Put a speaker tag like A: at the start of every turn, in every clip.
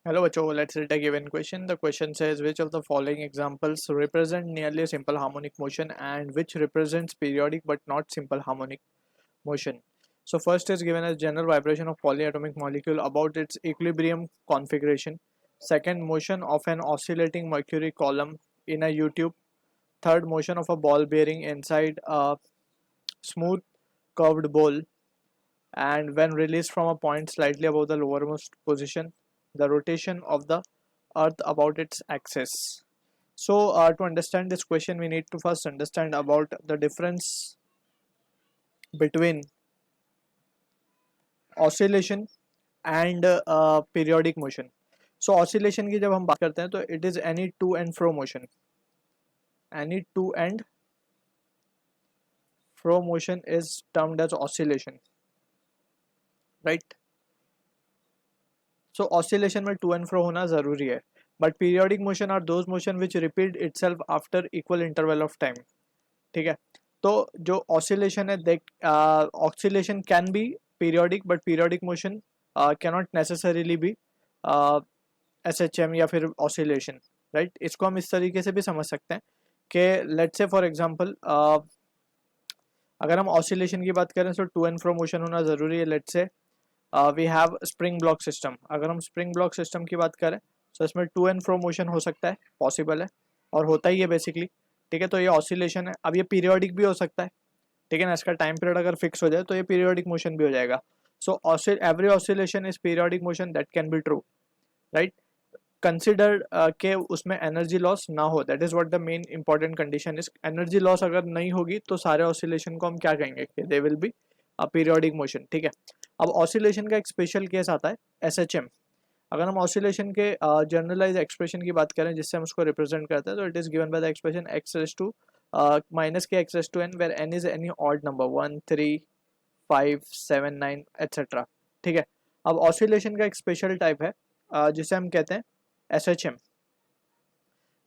A: Hello, Bacho. Let's read a given question. The question says, which of the following examples represent nearly simple harmonic motion and which represents periodic but not simple harmonic motion? So first is given as general vibration of polyatomic molecule about its equilibrium configuration. Second, motion of an oscillating mercury column in a U-tube. Third, motion of a ball bearing inside a smooth curved bowl and when released from a point slightly above the lowermost position, the rotation of the earth about its axis. So to understand this question, we need to first understand about the difference between oscillation and periodic motion. So oscillation की जब हम बात करते हैं तो it is any to and fro motion. Any to and fro motion is termed as oscillation, right? So oscillation में to and fro होना ज़रूरी है. But periodic motion are those motion which repeat itself after equal interval of time. ठीक है, तो जो oscillation है oscillation can be periodic but periodic motion cannot necessarily be SHM या फिर oscillation, right? इसको हम इस तरीके से भी समझ सकते हैं कि let's say for example अगर हम oscillation की बात करें तो to and fro motion होना ज़रूरी है. let's say we have spring block system. अगर हम स्प्रिंग ब्लॉक सिस्टम की बात करें तो इसमें टू एंड फ्रो मोशन हो सकता है, पॉसिबल है और होता ही है बेसिकली. ठीक है, तो ये ऑसिलेशन है. अब ये पीरियोडिक भी हो सकता है, ठीक है ना. इसका टाइम पीरियड अगर फिक्स हो जाए तो ये पीरियोडिक मोशन भी हो जाएगा. So every oscillation is periodic motion, that can be true, right. Consider के उसमें एनर्जी लॉस ना हो, that is what the main important condition is. Energy loss अगर नहीं होगी तो सारे ऑसिलेशन को हम क्या कहेंगे कि they will be periodic motion. ठीक है, अब ऑसिलेशन का एक स्पेशल केस आता है SHM. अगर हम ऑसिलेशन के जनरलाइज एक्सप्रेशन की बात करें जिससे हम उसको रिप्रेजेंट करते हैं तो it is given by the expression x raise to minus k x raise to n where n is any odd number 1 3 5 7 9 etcetera. ठीक है, अब ऑसिलेशन का एक स्पेशल टाइप है जिसे हम कहते हैं SHM.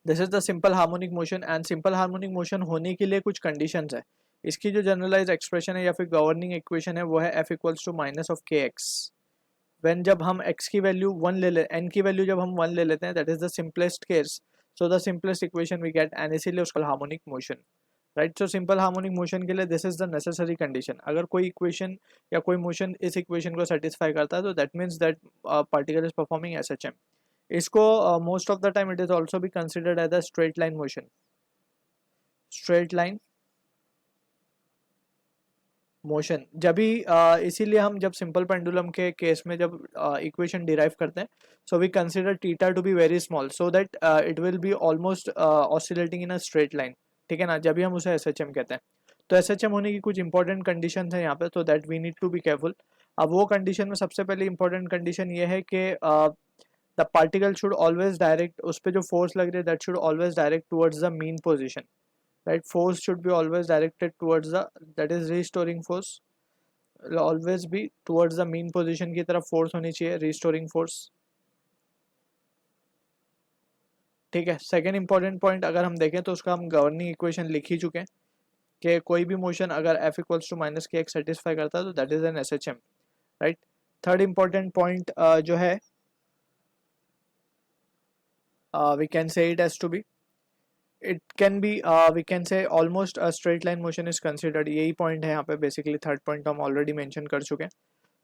A: This is the simple harmonic motion and simple harmonic motion होने के लिए कुछ कंडीशंस है. इसकी जो जनरलाइज एक्सप्रेशन है या फिर गवर्निंग इक्वेशन है वो है f equals to minus of k x. When जब हम x की वैल्यू 1 ले ले n की वैल्यू जब हम 1 ले लेते हैं that is the simplest case. So the simplest equation we get and इसीलिए उसका harmonic motion, right. So simple harmonic motion के लिए this is the necessary condition. अगर कोई इक्वेशन या कोई मोशन इस इक्वेशन को सेटिस्फाई करता है तो that means that particle is performing SHM. इसको most of the time it is also भी considered as a straight line motion. Straight line motion जब भी इसीलिए हम जब सिंपल पेंडुलम के केस में जब इक्वेशन डिराइव करते हैं so we consider theta to be very small so that it will be almost oscillating in a straight line. ठीक है ना, जब भी हम उसे SHM कहते हैं. तो SHM होने की कुछ इंपॉर्टेंट कंडीशन है यहाँ पे, तो that we need to be careful. अब वो कंडीशन में सबसे पहले इंपॉर्टेंट कंडीशन ये है कि the particle should always direct, उस पर जो फोर्स लग रही है that should always direct towards the mean position, right. Force should be always directed towards the, that is restoring force, will always be towards the mean position की तरफ force होनी चाहिए, restoring force. ठीक है, second important point अगर हम देखें तो उसका हम गवर्निंग इक्वेशन लिख ही चुके हैं कि कोई भी मोशन अगर f equals to minus k x satisfy करता है तो that is an SHM, right. Third important point जो है we can say it as to be, it can be we can say almost a straight line motion is considered. यही point है यहाँ पे basically. Third point हम already mention कर चुके हैं.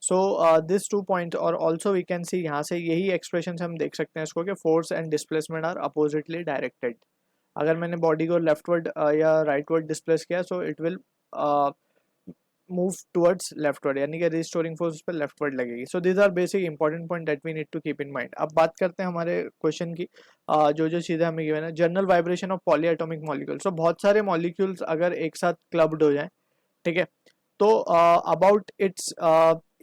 A: सो दिस टू पॉइंट और ऑल्सो वी कैन सी यहाँ से यही एक्सप्रेशन से हम देख सकते हैं इसको कि force and displacement are oppositely directed. अगर मैंने बॉडी को लेफ्टवर्ड या राइटवर्ड डिस्प्लेस किया so it will move towards leftward, यानी कि रिस्टोरिंग फोर्स पर लेफ्टवर्ड लगेगी. So these are basic important point that we need to keep in mind. अब बात करते हैं हमारे क्वेश्चन की. जो चीज़ें हमें गिवन है, general vibration of polyatomic molecule. So बहुत सारे मॉलिक्यूल्स अगर एक साथ क्लब्ड हो जाएं, ठीक है, तो अबाउट इट्स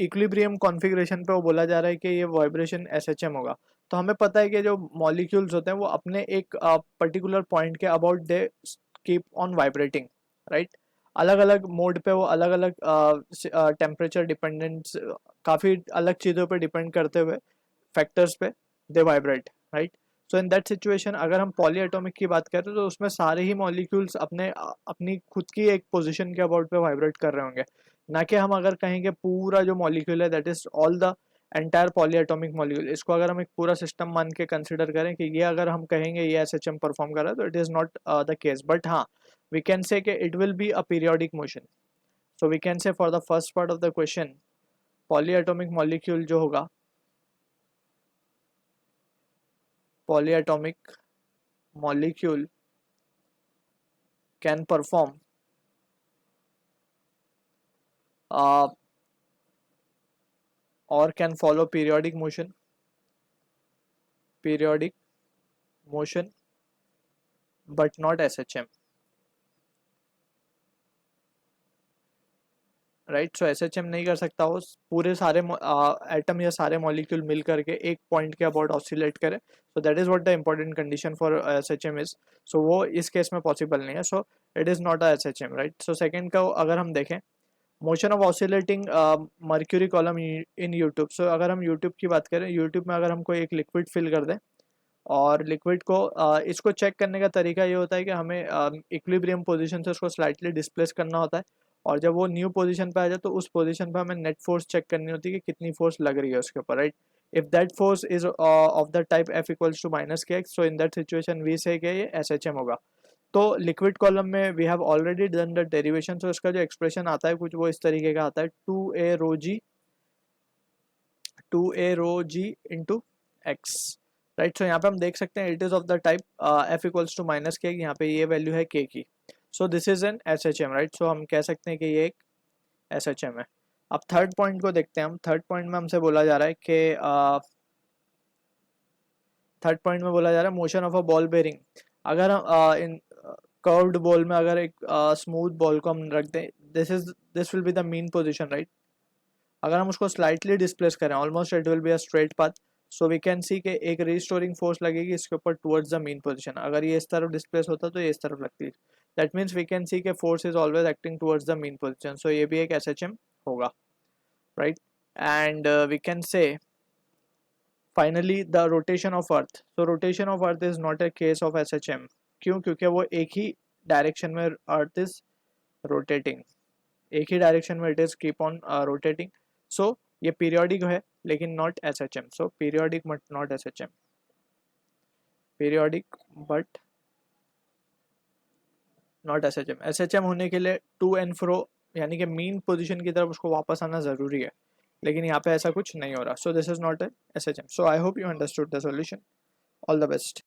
A: इक्विलिब्रियम कॉन्फ़िगरेशन पे वो बोला जा रहा है कि ये वाइब्रेशन SHM होगा. तो हमें पता है कि जो मॉलिक्यूल्स होते हैं वो अपने एक पर्टिकुलर पॉइंट के about they keep on vibrating, right. अलग अलग मोड पे वो अलग अलग टेम्परेचर डिपेंडेंट, काफ़ी अलग चीज़ों पे डिपेंड करते हुए फैक्टर्स पे they vibrate, right. So in that situation अगर हम पॉलीएटॉमिक की बात करें तो उसमें सारे ही मॉलिक्यूल्स अपनी खुद की एक पोजीशन के अबाउट पे वाइब्रेट कर रहे होंगे. ना कि हम अगर कहेंगे पूरा जो मॉलिक्यूल है that is all the entire polyatomic molecule, इसको अगर हम एक पूरा सिस्टम मान के कंसिडर करें कि ये अगर हम कहेंगे ये एसएचएम परफॉर्म कर रहा है, तो it is not the case, but हाँ वी कैन से कि it will be a periodic motion. So we can say for the first part of the question polyatomic molecule जो होगा, polyatomic molecule can perform or can follow periodic motion but not SHM, right. So SHM नहीं कर सकता हो, पूरे सारे atom या सारे मॉलिक्यूल मिल करके एक पॉइंट के अबाउट ऑसिलेट करे. So that is what the important condition for SHM is. So वो इस केस में पॉसिबल नहीं है. So it is not a SHM, right. So second का अगर हम देखें motion of oscillating mercury column in U tube. So अगर हम यूट्यूब की बात करें, यूट्यूब में अगर हमको एक लिक्विड फिल कर दें और लिक्विड को इसको चेक करने का तरीका ये होता है कि हमें इक्विलिब्रियम पोजीशन से उसको स्लाइटली डिस्प्लेस करना होता है, और जब वो न्यू पोजीशन पे आ जाए तो उस पोजीशन पे हमें नेट फोर्स चेक करनी होती है कि कितनी फोर्स लग रही है उसके ऊपर, right. If that force is of the type F equals to minus k x, so in that situation we say कि ये SHM होगा. तो लिक्विड कॉलम में we have already done the derivation. So इसका जो एक्सप्रेशन आता है कुछ वो इस तरीके का आता है, 2a rho g into x, right. So यहाँ पे हम देख सकते हैं it is of the type F equals to minus k, यहाँ पे ये वैल्यू है k की. So this is an SHM, right. So हम कह सकते हैं कि ये एक SHM है. अब थर्ड पॉइंट को देखते हैं हम. थर्ड पॉइंट में हमसे बोला जा रहा है कि थर्ड पॉइंट में बोला जा रहा है motion of a ball bearing. अगर हम इन कर्व्ड बॉल में अगर एक स्मूथ बॉल को हम रख दें, this will be the mean position, right. अगर हम उसको स्लाइटली डिस्प्लेस करें almost it will be a straight path. So we can see कि एक रिस्टोरिंग फोर्स लगेगी इसके ऊपर टुवर्ड्स द मीन पोजीशन. अगर ये इस तरफ डिस्प्लेस होता तो ये इस तरफ लगती है. That means we can see कि force is always acting towards the mean position. So ये भी एक SHM होगा, right. And we can say finally the rotation of earth. So rotation of earth is not a case of SHM. क्यों? क्योंकि वो एक ही डायरेक्शन में अर्थ इज रोटेटिंग, एक ही डायरेक्शन में it is keep on rotating. So ये पीरियोडिक है लेकिन not SHM. So periodic but not SHM, periodic but not SHM. SHM होने के लिए टू एंड फ्रो यानी कि मीन पोजीशन की तरफ उसको वापस आना ज़रूरी है, लेकिन यहाँ पे ऐसा कुछ नहीं हो रहा. सो this is not A SHM. So I hope you understood the solution. All the best.